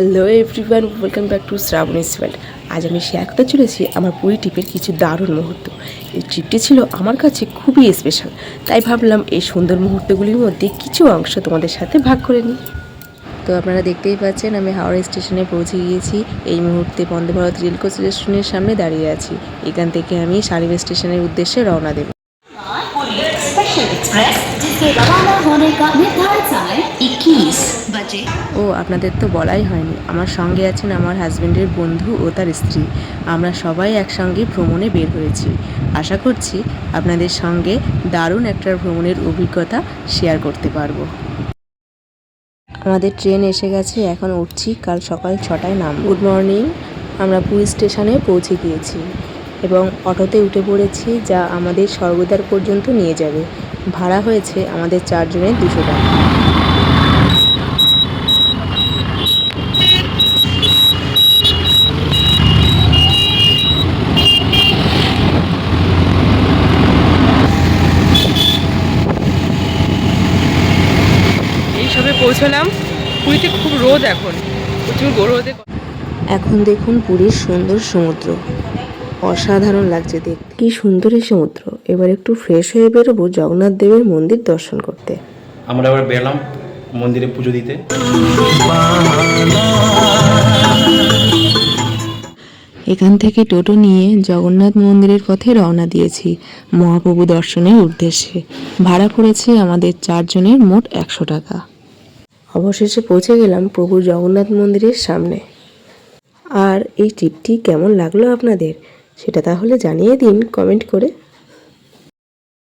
Hello everyone, welcome back to Shrabani's world. আজ আমি share করতে চলেছি আমার পুরী ট্রিপের কিছু দারুণ মুহূর্ত। এই ট্রিপটি ছিল আমার কাছে খুবই স্পেশাল, তাই ভাবলাম এই সুন্দর মুহূর্তগুলির মধ্যে কিছু অংশ তোমাদের সাথে ভাগ করে নিই। তো আপনারা দেখতেই পাচ্ছেন আমি হাওড়া স্টেশনে পৌঁছে গিয়েছি। এই মুহূর্তে বন্দে ভারত রেল কোচ স্টেশনের সামনে দাঁড়িয়ে আছি। এখান থেকে আমি শালিব স্টেশনের উদ্দেশ্যে রওনা দেব। ও আপনাদের তো বলাই হয়নি, আমার সঙ্গে আছেন আমার হাজব্যান্ডের বন্ধু ও তার স্ত্রী। আমরা সবাই একসঙ্গে ভ্রমণে বের হয়েছি। আশা করছি আপনাদের সঙ্গে দারুণ একটা ভ্রমণের অভিজ্ঞতা শেয়ার করতে পারবো। আমাদের ট্রেন এসে গেছে, এখন উঠছি। কাল সকাল 6টায় নাম। গুড মর্নিং, আমরা পুরী স্টেশনে পৌঁছে গিয়েছি এবং অটোতে উঠে পড়েছি, যা আমাদের স্বর্গদ্বার পর্যন্ত নিয়ে যাবে। ভাড়া হয়েছে আমাদের 4 জনের 200 টাকা। এইসবে পৌঁছলাম। পুরীতে খুব রোদ, এখন প্রচুর রোদে। এখন দেখুন পুরীর সুন্দর সমুদ্র, অসাধারণ লাগছে দেখতে। কি সুন্দর এই সমুদ্র। এবার একটু ফ্রেশ হয়ে বেরোবো জগন্নাথ দেবের মন্দির দর্শন করতে। আমরা এবার বেরলাম মন্দিরে পুজো দিতে। এখান থেকে টোটো নিয়ে জগন্নাথ মন্দিরের পথে রওনা দিয়েছি মহাপ্রভু দর্শনের উদ্দেশ্যে। ভাড়া পড়েছে আমাদের 4 জনের মোট 100 টাকা। অবশেষে পৌঁছে গেলাম প্রভু জগন্নাথ মন্দিরের সামনে। আর এই ট্রিপটি কেমন লাগলো আপনাদের, সেটা তাহলে জানিয়ে দিন কমেন্ট করে।